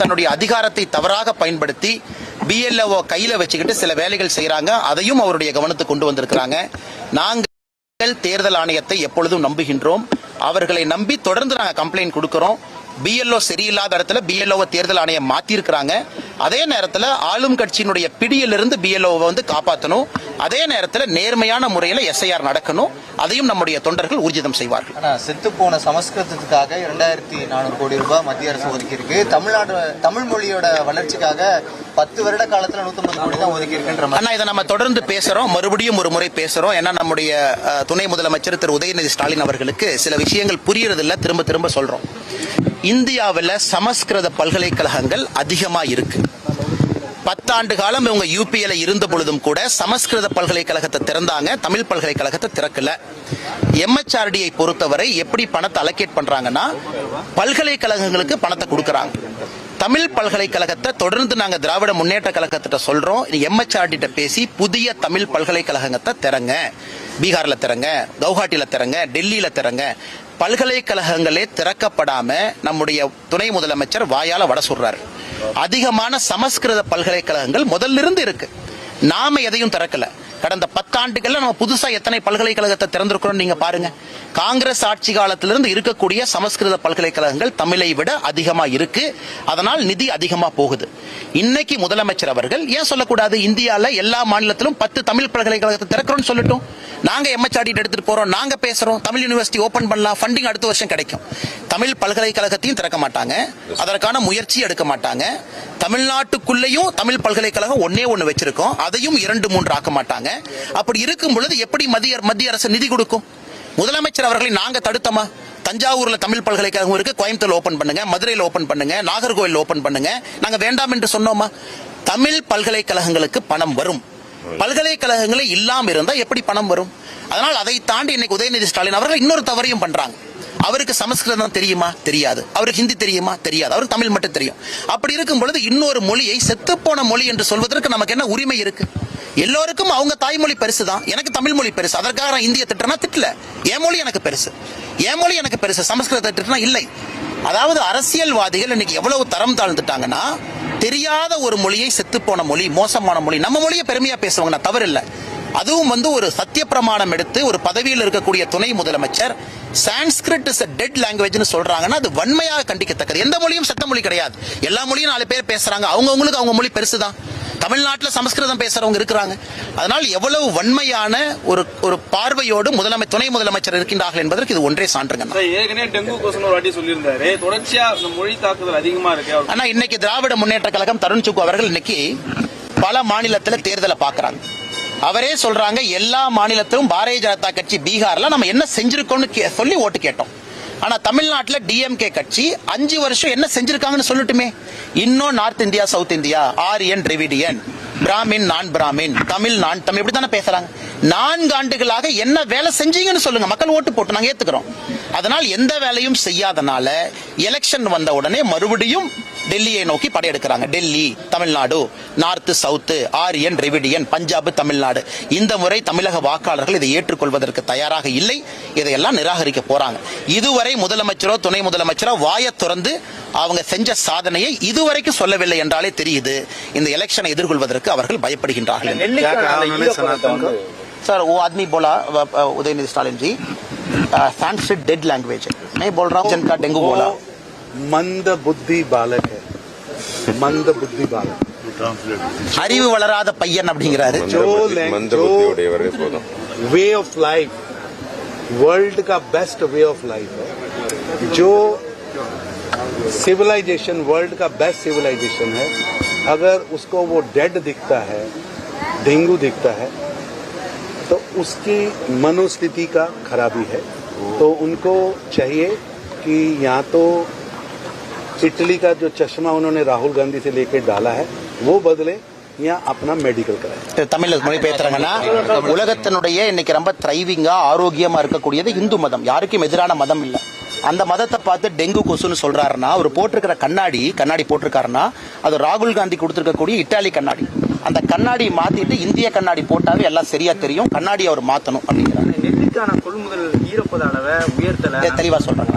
தன்னுடைய அதிகாரத்தை தவறாக பயன்படுத்தி பிஎல்ஓ கையில வச்சுக்கிட்டு சில வேலைகள் செய்யறாங்க. அதையும் அவருடைய கவனத்துக்கு கொண்டு வந்திருக்கிறாங்க. நாங்கள் தேர்தல் ஆணையத்தை எப்பொழுதும் நம்புகின்றோம். அவர்களை நம்பி தொடர்ந்து நாங்கள் கம்ப்ளைண்ட் கொடுக்கிறோம். பிஎல்ஓ சரியில்லாத இடத்துல பிஎல்ஓ தேர்தல் ஆணையம் மாத்திருக்கிறாங்க. அதே நேரத்தில் ஆளும் கட்சியினுடைய பிடியிலிருந்து பிஎல்ஓவை காப்பாற்றணும். அதே நேரத்தில் நேர்மையான முறையில் எஸ்ஐஆர் நடக்கணும். அதையும் நம்முடைய தொண்டர்கள் ஊர்ஜிதம் செய்வார்கள். செத்து போன சமஸ்கிருதத்துக்காக 2400 கோடி ரூபாய் மத்திய அரசு ஒதுக்கி இருக்கு. தமிழ் மொழியோட வளர்ச்சிக்காக 10 வருட காலத்துல 150 கோடி தான் ஒதுக்கி இருக்கு. இதை நம்ம தொடர்ந்து பேசுறோம், மறுபடியும் ஒரு முறை பேசுறோம். ஏன்னா நம்முடைய துணை முதலமைச்சர் திரு உதயநிதி ஸ்டாலின் அவர்களுக்கு சில விஷயங்கள் புரியறதில்ல, திரும்ப திரும்ப சொல்றோம். இந்தியாவில் சமஸ்கிருத பல்கலைக்கழகங்கள் அதிகமா இருக்கு. 10 ஆண்டு காலம் இவங்க யூபியில இருந்த பொழுதும் கூட சமஸ்கிருத பல்கலைக்கழகத்தை திறந்தாங்க, தமிழ் பல்கலைக்கழகத்தை திறக்கல. எம்எச்ஆர்டியை பொறுத்தவரை எப்படி பணத்தை அலோகேட் பண்றாங்கன்னா, பல்கலைக்கழகங்களுக்கு பணத்தை கொடுக்கறாங்க. தமிழ் பல்கலைக்கழகத்தை தொடர்ந்து நாங்க திராவிட முன்னேற்ற கழகத்திட்ட சொல்றோம், எம்எச்ஆர்டி பேசி புதிய தமிழ் பல்கலைக்கழகத்தை திறங்க. பீகார்ல திறங்க, கவுஹாட்டில திறங்க, டெல்லியில திறங்க. பல்கலைக்கழகங்களே திறக்கப்படாம நம்முடைய துணை முதலமைச்சர் வாயால வட சொல்றாரு. அதிகமான சமஸ்கிருத பல்கலைக்கழகங்கள் முதல்ல இருந்து இருக்கு. நாம எதையும் திறக்கல. கடந்த 10 ஆண்டுகள்ல நம்ம புதுசா எத்தனை பல்கலைக்கழகத்தை திறந்திருக்கிறோம் நீங்க பாருங்க. காங்கிரஸ் ஆட்சி காலத்திலிருந்து இருக்கக்கூடிய சமஸ்கிருத பல்கலைக்கழகங்கள் தமிழை விட அதிகமா இருக்கு. அதனால் நிதி அதிகமா போகுது. இன்னைக்கு முதலமைச்சர் அவர்கள் ஏன் சொல்லக்கூடாது, இந்தியால எல்லா மாநிலத்திலும் 10 தமிழ் பல்கலைக்கழகத்தை திறக்கிறோம் சொல்லட்டும். நாங்க எம்எச்ஆர்டி எடுத்துட்டு போறோம், நாங்க பேசுறோம், தமிழ் யூனிவர்சிட்டி ஓபன் பண்ணலாம், ஃபண்டிங் அடுத்த வருஷம் கிடைக்கும். தமிழ் பல்கலைக்கழகத்தையும் திறக்க மாட்டாங்க, அதற்கான முயற்சி எடுக்க மாட்டாங்க. தமிழ்நாட்டுக்குள்ளேயும் தமிழ் பல்கலைக்கழகம் ஒன்னே ஒன்னு வச்சிருக்கோம், அதையும் 2-3 ஆக்க மாட்டாங்க. அப்படி இருக்கும் பொழுது எப்படி மத்திய அரசு நிதி கொடுக்கும்? முதலமைச்சர் அவர்களை நாங்க தடுத்தமா? தஞ்சாவூர்ல தமிழ் பல்கலைக்கழகம் இருக்கு, கோயம்புத்தூர்ல ஓபன் பண்ணுங்க, மதுரையில் ஓபன் பண்ணுங்க, நாகர்கோவில் ஓபன் பண்ணுங்க. நாங்க வேண்டாம் என்று சொன்னோமா? தமிழ் பல்கலைக்கழகங்களுக்கு பணம் வரும். பல்கலைக்கழகங்களே இல்லாம இருந்தா எப்படி பணம் வரும்? அதனால் அதை தாண்டி இன்னைக்கு உதயநிதி ஸ்டாலின் அவர்கள் இன்னொரு தவறையும் பண்றாங்க. அவருக்கு சமஸ்கிருதம் தெரியுமா? தெரியாது. அவருக்கு ஹிந்தி தெரியுமா? தெரியாது. அவருக்கு தமிழ் மட்டும் தெரியும். அப்படி இருக்கும் பொழுது இன்னொரு மொழியை செத்துப்போன மொழி என்று சொல்வதற்கு நமக்கு என்ன உரிமை இருக்கு? எல்லோருக்கும் அவங்க தாய்மொழி பெருசுதான். எனக்கு தமிழ் மொழி பெருசு, அதற்காக நான் இந்திய திட்டனா திட்டல. என் மொழி எனக்கு பெருசு, என் மொழி எனக்கு பெருசு, சமஸ்கிருத திட்டனா இல்லை. அதாவது அரசியல்வாதிகள் இன்னைக்கு எவ்வளவு தரம் தாழ்ந்துட்டாங்கன்னா, தெரியாத ஒரு மொழியை செத்துப்போன மொழி, மோசமான மொழி, நம்ம மொழியை பெருமையா பேசுவாங்க, நான் தவறு இல்லை. அதுவும் ஒரு சத்திய பிரமாணம் எடுத்து ஒரு பதவியில் இருக்கக்கூடிய துணை முதலமைச்சர் Sanskrit is a dead language சொல்றாங்கன்னா அது வன்மையாக கண்டிக்கத்தக்கது. எந்த மொழியும் செத்த மொழி கிடையாது. எல்லா மொழியும் 4 பேர் பேசுறாங்க, அவங்களுக்கு அவங்க மொழி பெருசுதான். தமிழ்நாட்டில் சமஸ்கிருதம் பேசுறவங்க இருக்கிறாங்க. அதனால் எவ்வளவு வன்மையான ஒரு பார்வையோடு துணை முதலமைச்சர் இருக்கின்றார்கள் என்பதற்கு இது ஒன்றே சான்றுங்க. ஏற்கனவே டெங்கு கொசு ஒரு வாட்டி சொல்லியிருந்தாரு, தொடர்ச்சியா மொழி தாக்குதல் அதிகமா இருக்கு. ஆனா இன்னைக்கு திராவிட முன்னேற்ற கழகம் தருண் சுக்கு அவர்கள் இன்னைக்கு பல மாநிலத்தில் தேர்தலை பார்க்கறாங்க. அவரே சொல்றாங்க, எல்லா மாநிலத்திலும் பாரதிய ஜனதா கட்சி பீகார்ல நம்ம என்ன செஞ்சிருக்கோம்னு சொல்லி ஓட்டு கேட்டோம். ஆனா தமிழ்நாட்டில் டிஎம்கே கட்சி 5 வருஷம் என்ன செஞ்சிருக்காங்கன்னு சொல்லட்டுமே. இன்னும் north India, south India, Aryan, Dravidian, Brahmin, நான் பிராமின், தமிழ், நான் தமிழ், இப்படித்தானே பேசுறாங்க. 4 ஆண்டுகளாக என்ன வேலை செஞ்சீங்கன்னு சொல்லுங்க, மக்கள் ஓட்டு போட்டு நாங்க ஏத்துக்கிறோம். அதனால் எந்த வேலையும் செய்யாதனால எலெக்ஷன் வந்த உடனே மறுபடியும் டெல்லியை நோக்கி படையெடுக்கிறாங்க. Delhi, Tamil Nadu, north, south, Aryan, Dravidian, Punjab, Tamil Nadu. இந்த முறை தமிழக வாக்காளர்கள் இதை ஏற்றுக்கொள்வதற்கு தயாராக இல்லை. இதையெல்லாம் நிராகரிக்க போறாங்க. இதுவரை முதலமைச்சரோ துணை முதலமைச்சரோ வாயை திறந்து அவங்க செஞ்ச சாதனையை இதுவரைக்கும் சொல்லவில்லை என்றாலே தெரியுது இந்த எலெக்ஷனை எதிர்கொள்வதற்கு அவர்கள் பயப்படுகின்றார்கள். सर वो आदमी बोला उदयनिधि स्टालिन जी, संस्कृत डेड लैंग्वेज है, मैं बोल रहा हूँ जिनका डेंगू बोला मंद बुद्धि बालक है, मंद बुद्धि बालक, அறிவு வளராத பையன் அப்படிங்கிறாரு. वे ऑफ लाइफ वर्ल्ड का बेस्ट वे ऑफ लाइफ है, जो सिविलाइजेशन वर्ल्ड का बेस्ट सिविलाइजेशन है, अगर उसको वो डेड दिखता है, डेंगू दिखता है, तो उसकी मनोस्थिति का खराबी है. तो उनको चाहिए कि यहाँ तो इटली का जो चश्मा उन्होंने राहुल गांधी से लेकर डाला है वो बदले, या अपना மெடிக்கல் கரை. தமிழ்ல மொழி பேசுறாங்கன்னா, உலகத்தினுடைய இன்னைக்கு ரொம்ப த்ரைவிங்கா ஆரோக்கியமா இருக்கக்கூடியது இந்து மதம். யாருக்கும் எதிரான மதம் இல்ல. அந்த மதத்தை பார்த்து டெங்கு கொசுன்னு சொல்றாருன்னா, அவர் போட்டிருக்கிற கண்ணாடி போட்டிருக்காருன்னா அது ராகுல் காந்தி கொடுத்திருக்கக்கூடிய இட்டாலி கண்ணாடி. அந்த கண்ணாடி மாத்திட்டு இந்திய கண்ணாடி போட்டாவே எல்லாம் சரியா தெரியும். கண்ணாடி அவர் மாத்தணும் அப்படிங்கிறாங்க. நெல்லிக்கான கொள்முதல் ஈரப்பத அளவை உயர்த்தல. தெளிவா சொல்றாங்க.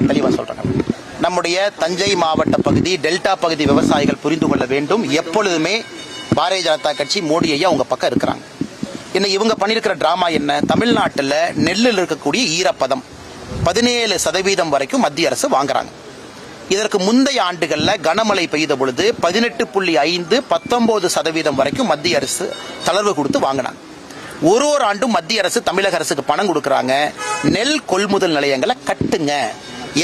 நம்முடைய தஞ்சை மாவட்ட பகுதி டெல்டா பகுதி விவசாயிகள் புரிந்து கொள்ள வேண்டும். எப்பொழுதுமே பாரதிய ஜனதா கட்சி மோடி ஐயா உங்க பக்கம் இருக்கிறாங்க. இன்னைக்கு இவங்க பண்ணிருக்கிற டிராமா என்ன? தமிழ்நாட்டில் நெல்லில் இருக்கக்கூடிய ஈரப்பதம் 17% வரைக்கும் மத்திய அரசு வாங்குறாங்க. இதற்கு முந்தைய ஆண்டுகளில் கனமழை பெய்த பொழுது 18.5 19% வரைக்கும் மத்திய அரசு தளர்வு கொடுத்து வாங்கினாங்க. ஒரு ஆண்டும் மத்திய அரசு தமிழக அரசுக்கு பணம் கொடுக்கறாங்க. நெல் கொள்முதல் நிலையங்களை கட்டுங்க,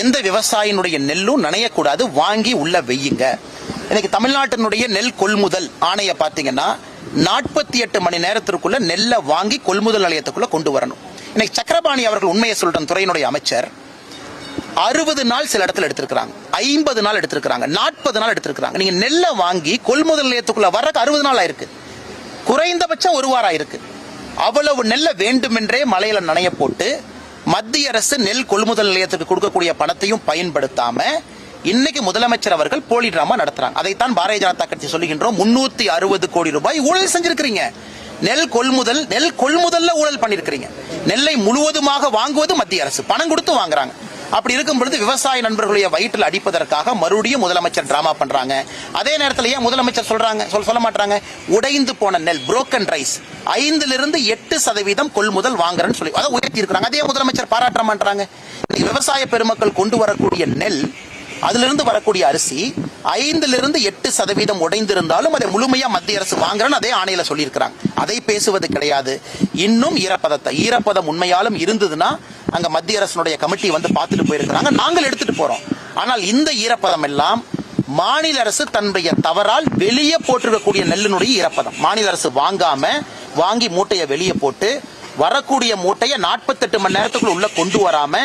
எந்த விவசாயினுடைய நெல்லும் நனையக்கூடாது, வாங்கி உள்ள வெய்யுங்க. இன்னைக்கு தமிழ்நாட்டினுடைய நெல் கொள்முதல் ஆணையை பார்த்தீங்கன்னா 48 மணி நேரத்திற்குள்ள நெல்லை வாங்கி கொள்முதல் நிலையத்துக்குள்ள கொண்டு வரணும். இன்னைக்கு சக்கரபாணி அவர்கள் உண்மையை சொல்ற துறையினுடைய அமைச்சர் 60 நாள் சில இடத்துல எடுத்திருக்காங்க, 50 நாள் எடுத்திருக்காங்க, 40 நாள் எடுத்திருக்காங்க. நீங்க நெல்லை வாங்கி கொள்முதல் நிலையத்துக்குள்ள வர்றதுக்கு 60 நாள் ஆயிருக்கு, குறைந்தபட்சம் ஒரு வாரம் ஆயிருக்கு. அவ்வளவு நெல்லை வேண்டுமென்றே மலையில நனைய போட்டு மத்திய அரசு நெல் கொள்முதல் நிலையத்துக்கு கொடுக்கக்கூடிய பணத்தையும் பயன்படுத்தாம இன்னைக்கு முதலமைச்சர் அவர்கள் போலி டிராமா நடத்துறாங்க. அதைத்தான் பாரதிய ஜனதா கட்சி சொல்லுகின்றோம். 360 கோடி ரூபாய் ஊழல் செஞ்சிருக்கிறீங்க. நெல் கொள்முதல்ல ஊழல் பண்ணிருக்கிறீங்க. நெல்லை முழுவதுமாக வாங்குவது மத்திய அரசு, பணம் கொடுத்து வாங்குறாங்க. அப்படி இருக்கும் பொழுது விவசாய நண்பர்களுடைய வயிற்றில் அடிப்பதற்காக மறுபடியும் முதலமைச்சர் டிராமா பண்றாங்க. அதே நேரத்தில் ஏன் முதலமைச்சர் சொல்ல மாட்டாங்க? உடைந்து போன நெல், புரோக்கன் ரைஸ் 5-8% கொள்முதல் வாங்குறேன்னு சொல்லி அதை உயர்த்தி இருக்கிறாங்க. அதே முதலமைச்சர் பாராட்ட மாட்டாங்க. விவசாய பெருமக்கள் கொண்டு வரக்கூடிய நெல், அதிலிருந்து வரக்கூடிய அரிசி 5-8% உடைந்திருந்தாலும் அதை முழுமையா மத்திய அரசு வாங்குறன்னு அதே ஆணையில சொல்லியிருக்கிறாங்க. அதை பேசுவது கிடையாது. இன்னும் ஈரப்பதம் உண்மையாலும் இருந்ததுன்னா அங்க மத்திய அரசுடைய கமிட்டி வந்து பார்த்துட்டு போயிருக்கிறாங்க, நாங்கள் எடுத்துட்டு போறோம். ஆனால் இந்த ஈரப்பதம் எல்லாம் மாநில அரசு தன்னுடைய தவறால் வெளியே போட்டிருக்கக்கூடிய நெல்லினுடைய ஈரப்பதம். மாநில அரசு வாங்கி மூட்டையை வெளியே போட்டு வரக்கூடிய மூட்டையை 48 மணி நேரத்துக்குள்ள உள்ள கொண்டு வராம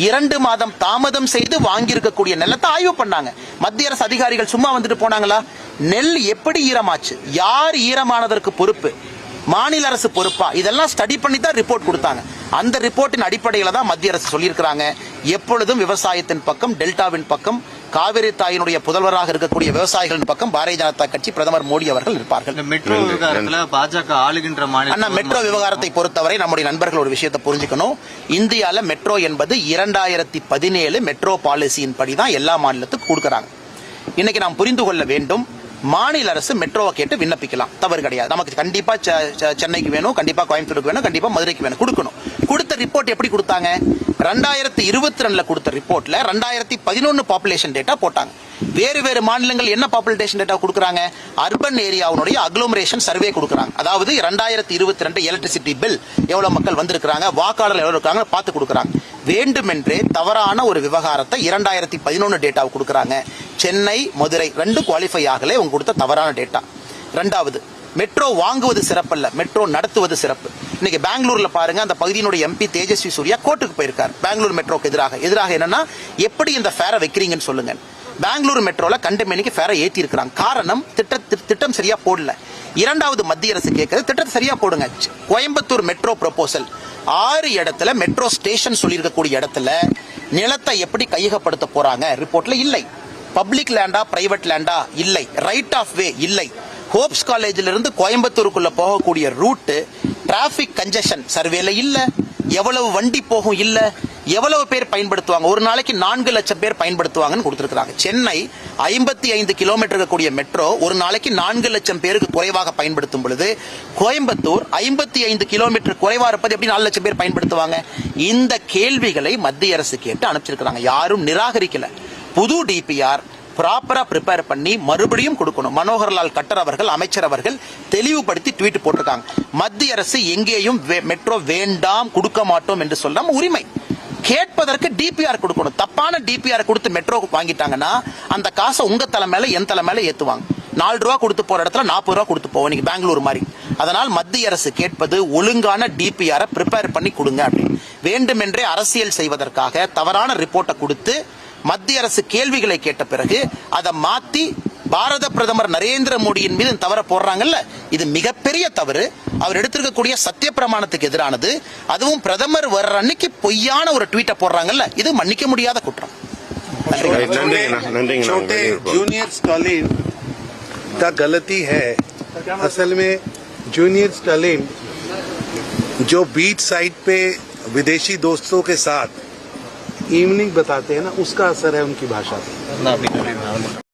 2 மாதம் தாமதம் செய்து வாங்கியிருக்கக்கூடிய நெல்லத்தை ஆய்வு பண்ணாங்க. மத்திய அரசு அதிகாரிகள் சும்மா வந்துட்டு போனாங்களா? நெல் எப்படி ஈரமாச்சு, யார் ஈரமானதற்கு பொறுப்பு, மாநில அரசு பொறுப்பா, இதெல்லாம் ஸ்டடி பண்ணி தான் ரிப்போர்ட் கொடுத்தாங்க. அந்த ரிப்போர்ட்டின் அடிப்படையில் தான் மத்திய அரசு சொல்லியிருக்கிறாங்க. எப்பொழுதும் விவசாயத்தின் பக்கம், டெல்டாவின் பக்கம், காவிரி தாயினுடைய புதல்வராக இருக்கக்கூடிய விவசாயிகளின் பக்கம் பாரதிய ஜனதா கட்சி, பிரதமர் மோடி அவர்கள் இருப்பார்கள். மெட்ரோ விவகாரத்துல பாஜக ஆளுகின்ற மாநில மெட்ரோ விவகாரத்தை பொறுத்தவரை நம்முடைய நண்பர்கள் ஒரு விஷயத்தை புரிஞ்சுக்கணும். இந்தியால மெட்ரோ என்பது 2017 மெட்ரோ பாலிசியின் படி தான் எல்லா மாநிலத்துக்கும் கொடுக்கறாங்க. இன்னைக்கு நாம் புரிந்து கொள்ள வேண்டும், மாநில அரசு மெட்ரோவை கேட்டு விண்ணப்பிக்கலாம், தவறு கிடையாது. நமக்கு கண்டிப்பா சென்னைக்கு வேணும், கண்டிப்பா கோயம்புத்தூருக்கு வேணும், கண்டிப்பா மதுரைக்கு வேணும், கொடுக்கணும். கொடுத்த ரிப்போர்ட் எப்படி கொடுத்தாங்க? 2022 கொடுத்த ரிப்போர்ட்ல 2011 பாப்புலேஷன் டேட்டா போட்டாங்க. வேறு மாநிலங்கள் என்ன பாப்புலேஷன் டேட்டா கொடுக்கறாங்க? அர்பன் ஏரியாவுடைய அக்ளோமரேஷன் சர்வே கொடுக்கறாங்க. அதாவது 2022 எலக்ட்ரிசிட்டி பில் எவ்வளவு மக்கள் வந்திருக்காங்க, வாக்காளர் எவ்வளவு இருக்காங்க பார்த்து கொடுக்கறாங்க. வேண்டுமென்றே தவறான ஒரு விவகாரத்தை 2011 டேட்டாவை கொடுக்கறாங்க. சென்னை, மதுரை 2 குவாலிஃபை ஆகல, உங்க கொடுத்த தவறான டேட்டா. இரண்டாவது, மெட்ரோ வாங்குவது சிறப்பல்ல, மெட்ரோ நடத்துவது சிறப்பு. இன்னைக்கு பெங்களூர்ல பாருங்க, அந்த பகுதியினுடைய எம்பி தேஜஸ்வி சூர்யா கோர்ட்டுக்கு போயிருக்கார் பெங்களூர் மெட்ரோக்கு எதிராக என்னன்னா, எப்படி இந்த ஃபேரை வைக்கிறீங்கன்னு சொல்லுங்க. பெங்களூர் மெட்ரோல கண்டமேனிக்கு ஃபேரை ஏத்தி இருக்கிறாங்க. காரணம், திட்டம் சரியா போடல. இரண்டாவது, மத்திய அரசு கேட்கறது திட்டத்தை சரியா போடுங்க. கோயம்புத்தூர் மெட்ரோ ப்ரொபோசல் 6 இடத்துல மெட்ரோ ஸ்டேஷன் சொல்லியிருக்கக்கூடிய இடத்துல நிலத்தை எப்படி கையகப்படுத்த போறாங்க ரிப்போர்ட்ல இல்லை. பப்ளிக் லேண்டா பிரைவேட் லேண்டா இல்லை. ரைட் ஆஃப் வே இல்லை. ஹோப்ஸ் காலேஜில் இருந்து கோயம்புத்தூருக்குள்ள போகக்கூடிய ரூட் டிராபிக் கன்ஜெஷன் சர்வேல இல்ல. எவ்வளவு வண்டி போகும் இல்ல. எவ்வளவு பேர் பயன்படுத்துவாங்க, ஒரு நாளைக்கு 4 லட்சம் பேர் பயன்படுத்துவாங்கன்னு கொடுத்திருக்காங்க. சென்னை 55 கிலோமீட்டர் இருக்கக்கூடிய மெட்ரோ ஒரு நாளைக்கு 4 லட்சம் பேருக்கு குறைவாக பயன்படுத்தும் பொழுது, கோயம்புத்தூர் 55 கிலோமீட்டர் குறைவா இருப்பது எப்படி 4 லட்சம் பேர் பயன்படுத்துவாங்க? இந்த கேள்விகளை மத்திய அரசு கேட்டு அனுப்பிச்சிருக்காங்க. யாரும் நிராகரிக்கல. புது டிபிஆர் ப்ராப்பரா ப்ரிப்பேர் பண்ணி மறுபடியும் கொடுக்கணும். மனோகர்லால் கட்டர் அவர்கள், அமைச்சர் அவர்கள் தெளிவுபடுத்தி ட்வீட் போட்டிருக்காங்க. மத்திய அரசு எங்கேயும் மெட்ரோ வேண்டாம், கொடுக்க மாட்டோம் என்று சொல்லாம உரிமை கேட்பதற்கு டிபிஆர் கொடுக்கணும். தப்பான டிபிஆர் கொடுத்து மெட்ரோ வாங்கிட்டாங்கன்னா அந்த காசை உங்க தலை மேல என் தலை மேல ஏத்துவாங்க. 4 ரூபா கொடுத்து போற இடத்துல 40 ரூபா கொடுத்து போவோம், நீங்க பெங்களூர் மாதிரி. அதனால் மத்திய அரசு கேட்பது ஒழுங்கான டிபிஆர் ப்ரிப்பேர் பண்ணி கொடுங்க அப்படின்னு. வேண்டுமென்றே அரசியல் செய்வதற்காக தவறான ரிப்போர்ட்டை கொடுத்து மத்திய அரசு கேள்விகளை கேட்ட பிறகு அதை மாத்தி பாரத பிரதமர் நரேந்திர மோடியின் மீது தவற போடுறாங்கல்ல, இது மிகப்பெரிய தவறு. அவர் எடுத்திருக்கக்கூடிய சத்திய பிரமாணத்துக்கு எதிரானது. அதுவும் பிரதமர் வர்ற அன்னைக்கு பொய்யான ஒரு ட்வீட்டை போடுறாங்கல்ல, இது மன்னிக்க முடியாத குற்றம். छोटे जूनियर स्टालिन का गलती है. असल में जूनियर स्टालिन जो बीच साइड पे विदेशी दोस्तों के साथ इवनिंग बताते हैं ना, उसका असर है उनकी भाषा पे। நான் அப்படி